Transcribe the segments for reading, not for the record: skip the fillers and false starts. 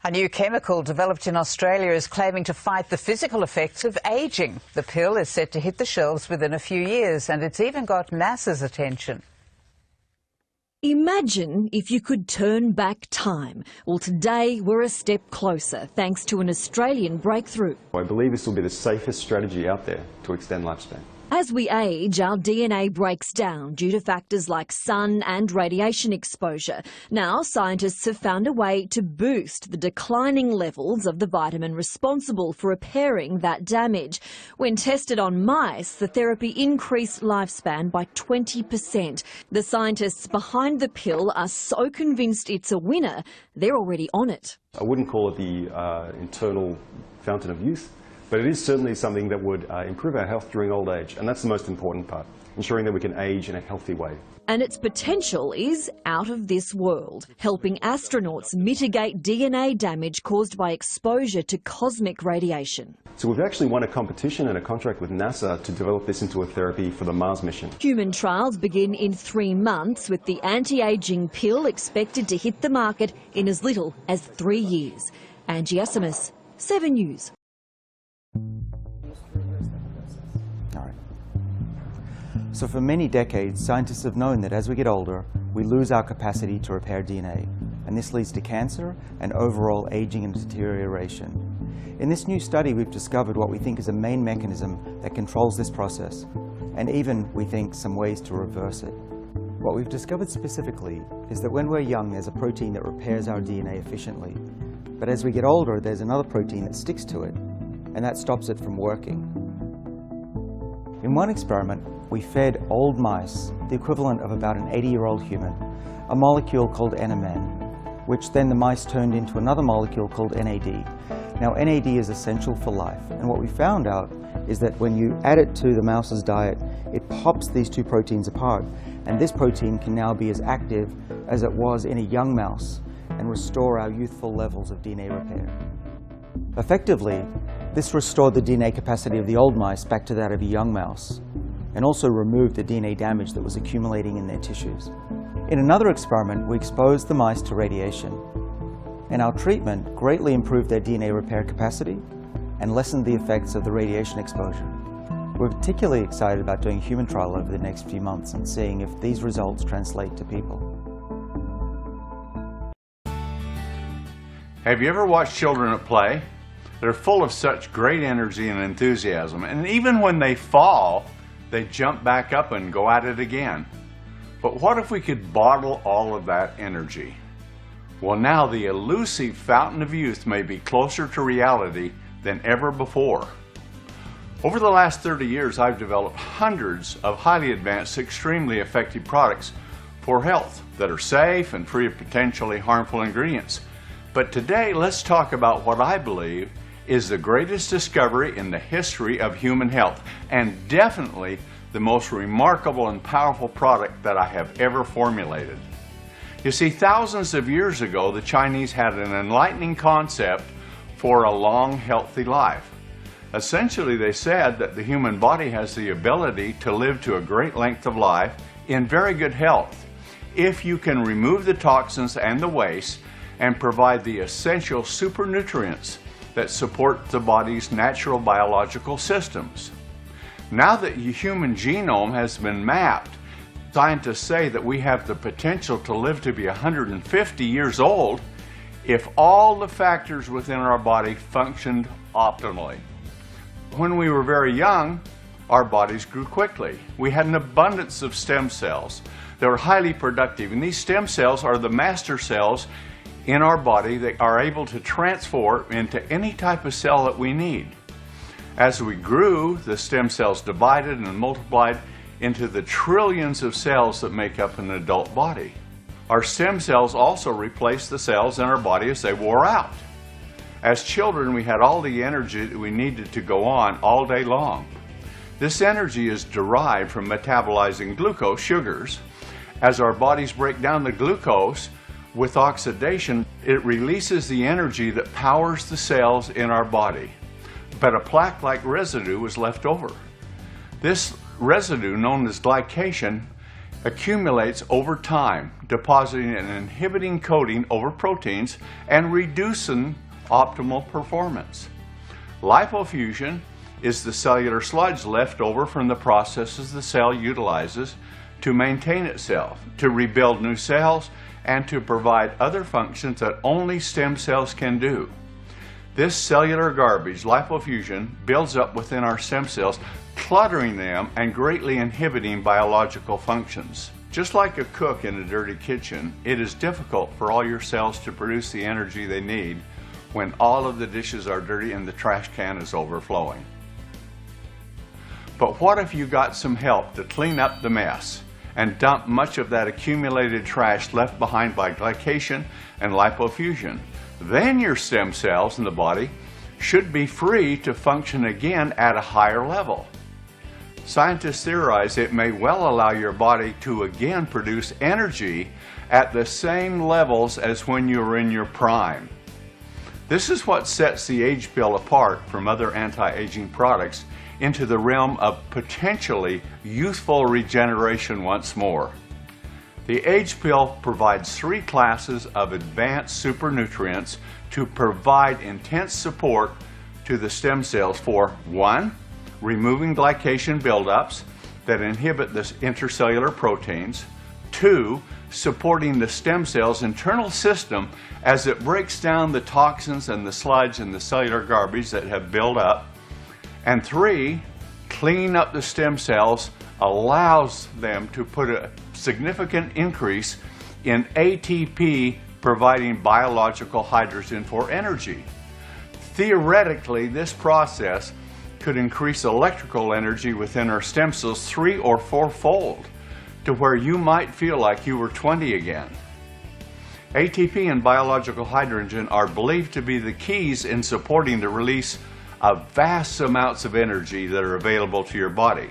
A new chemical developed in Australia is claiming to fight the physical effects of ageing. The pill is set to hit the shelves within a few years, and it's even got NASA's attention. Imagine if you could turn back time. Well, today we're a step closer, thanks to an Australian breakthrough. I believe this will be the safest strategy out there to extend lifespan. As we age, our DNA breaks down due to factors like sun and radiation exposure. Now, scientists have found a way to boost the declining levels of the vitamin responsible for repairing that damage. When tested on mice, the therapy increased lifespan by 20%. The scientists behind the pill are so convinced it's a winner, they're already on it. I wouldn't call it the internal fountain of youth, but it is certainly something that would improve our health during old age, and that's the most important part, ensuring that we can age in a healthy way. And its potential is out of this world, helping astronauts mitigate DNA damage caused by exposure to cosmic radiation. So we've actually won a competition and a contract with NASA to develop this into a therapy for the Mars mission. Human trials begin in 3 months, with the anti-aging pill expected to hit the market in as little as 3 years. A.G.E, 7 News. So for many decades, scientists have known that as we get older, we lose our capacity to repair DNA, and this leads to cancer and overall aging and deterioration. In this new study, we've discovered what we think is a main mechanism that controls this process, and even, we think, some ways to reverse it. What we've discovered specifically is that when we're young, there's a protein that repairs our DNA efficiently, but as we get older, there's another protein that sticks to it, and that stops it from working. In one experiment, we fed old mice, the equivalent of about an 80-year-old human, a molecule called NMN, which then the mice turned into another molecule called NAD. Now, NAD is essential for life, and what we found out is that when you add it to the mouse's diet, it pops these two proteins apart, and this protein can now be as active as it was in a young mouse and restore our youthful levels of DNA repair. Effectively, this restored the DNA capacity of the old mice back to that of a young mouse, and also removed the DNA damage that was accumulating in their tissues. In another experiment, we exposed the mice to radiation, and our treatment greatly improved their DNA repair capacity and lessened the effects of the radiation exposure. We're particularly excited about doing a human trial over the next few months and seeing if these results translate to people. Have you ever watched children at play? They're full of such great energy and enthusiasm, and even when they fall, they jump back up and go at it again. But what if we could bottle all of that energy? Well, now the elusive fountain of youth may be closer to reality than ever before. Over the last 30 years, I've developed hundreds of highly advanced, extremely effective products for health that are safe and free of potentially harmful ingredients. But today, let's talk about what I believe is the greatest discovery in the history of human health, and definitely the most remarkable and powerful product that I have ever formulated. You see, thousands of years ago, the Chinese had an enlightening concept for a long, healthy life. Essentially, they said that the human body has the ability to live to a great length of life in very good health if you can remove the toxins and the waste and provide the essential supernutrients that support the body's natural biological systems. Now that the human genome has been mapped, scientists say that we have the potential to live to be 150 years old if all the factors within our body functioned optimally. When we were very young, our bodies grew quickly. We had an abundance of stem cells. They were highly productive, and these stem cells are the master cells in our body that are able to transform into any type of cell that we need. As we grew, the stem cells divided and multiplied into the trillions of cells that make up an adult body. Our stem cells also replaced the cells in our body as they wore out. As children, we had all the energy that we needed to go on all day long. This energy is derived from metabolizing glucose, sugars. As our bodies break down the glucose, with oxidation, it releases the energy that powers the cells in our body. But a plaque-like residue was left over. This residue, known as glycation, accumulates over time, depositing an inhibiting coating over proteins and reducing optimal performance. Lipofuscin is the cellular sludge left over from the processes the cell utilizes to maintain itself, to rebuild new cells, and to provide other functions that only stem cells can do. This cellular garbage, lipofuscin, builds up within our stem cells, cluttering them and greatly inhibiting biological functions. Just like a cook in a dirty kitchen, it is difficult for all your cells to produce the energy they need when all of the dishes are dirty and the trash can is overflowing. But what if you got some help to clean up the mess and dump much of that accumulated trash left behind by glycation and lipofuscin? Then your stem cells in the body should be free to function again at a higher level. Scientists theorize it may well allow your body to again produce energy at the same levels as when you were in your prime. This is what sets the A.G.E pill apart from other anti-aging products into the realm of potentially youthful regeneration once more. The A.G.E pill provides 3 classes of advanced supernutrients to provide intense support to the stem cells for 1. Removing glycation buildups that inhibit the intercellular proteins. 2. Supporting the stem cell's internal system as it breaks down the toxins and the sludge and the cellular garbage that have built up. And 3. Cleaning up the stem cells allows them to put a significant increase in ATP, providing biological hydrogen for energy. Theoretically, this process could increase electrical energy within our stem cells 3- or 4-fold to where you might feel like you were 20 again. ATP and biological hydrogen are believed to be the keys in supporting the release of vast amounts of energy that are available to your body.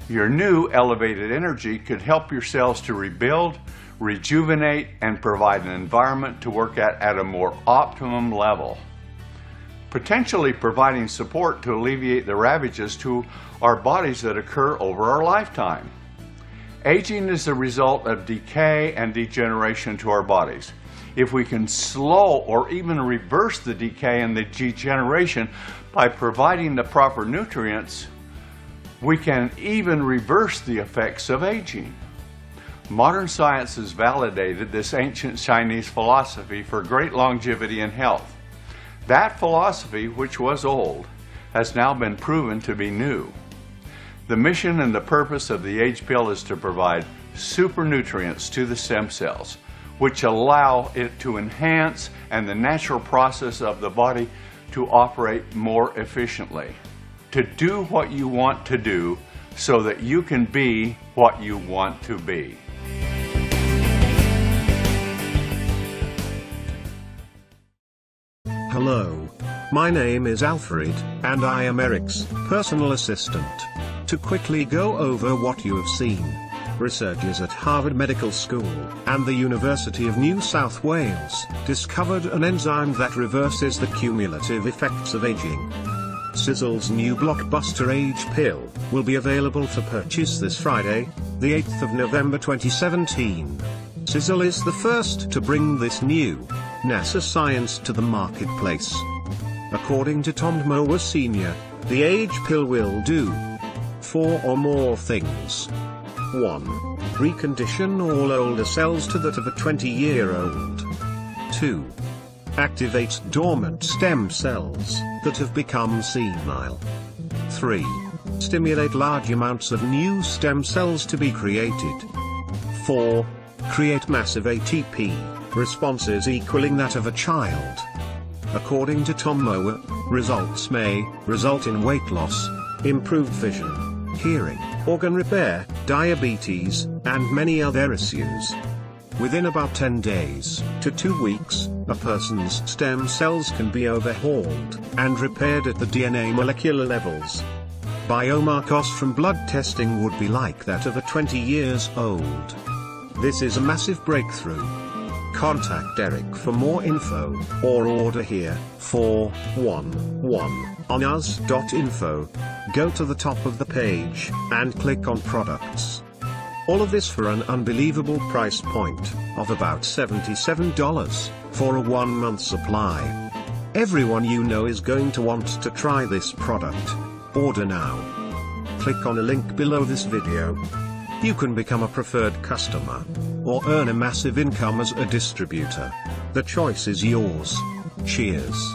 Your new elevated energy could help your cells to rebuild, rejuvenate, and provide an environment to work at a more optimum level, potentially providing support to alleviate the ravages to our bodies that occur over our lifetime. Aging is the result of decay and degeneration to our bodies. If we can slow or even reverse the decay and the degeneration by providing the proper nutrients, we can even reverse the effects of aging. Modern science has validated this ancient Chinese philosophy for great longevity and health. That philosophy, which was old, has now been proven to be new. The mission and the purpose of the A.G.E pill is to provide super nutrients to the stem cells, which allow it to enhance and the natural process of the body to operate more efficiently, to do what you want to do so that you can be what you want to be. Hello. My name is Alfred, and I am Eric's personal assistant. To quickly go over what you have seen, researchers at Harvard Medical School and the University of New South Wales discovered an enzyme that reverses the cumulative effects of aging. Sisel's new blockbuster A.G.E pill will be available for purchase this Friday, the 8th of November 2017. Sisel is the first to bring this new NASA science to the marketplace. According to Tom Mower Sr, the A.G.E pill will do 4 or more things. 1. Recondition all older cells to that of a 20-year-old. 2. Activate dormant stem cells that have become senile. 3. Stimulate large amounts of new stem cells to be created. 4. Create massive ATP responses equaling that of a child. According to Tom Mower, results may result in weight loss, improved vision, hearing, organ repair, diabetes, and many other issues. Within about 10 days to 2 weeks, a person's stem cells can be overhauled and repaired at the DNA molecular levels. Biomarkers from blood testing would be like that of a 20 years old. This is a massive breakthrough. Contact Eric for more info, or order here, 411 on us.info. Go to the top of the page, and click on products. All of this for an unbelievable price point of about $77 for a 1-month supply. Everyone you know is going to want to try this product. Order now. Click on a link below this video. You can become a preferred customer or earn a massive income as a distributor. The choice is yours. Cheers.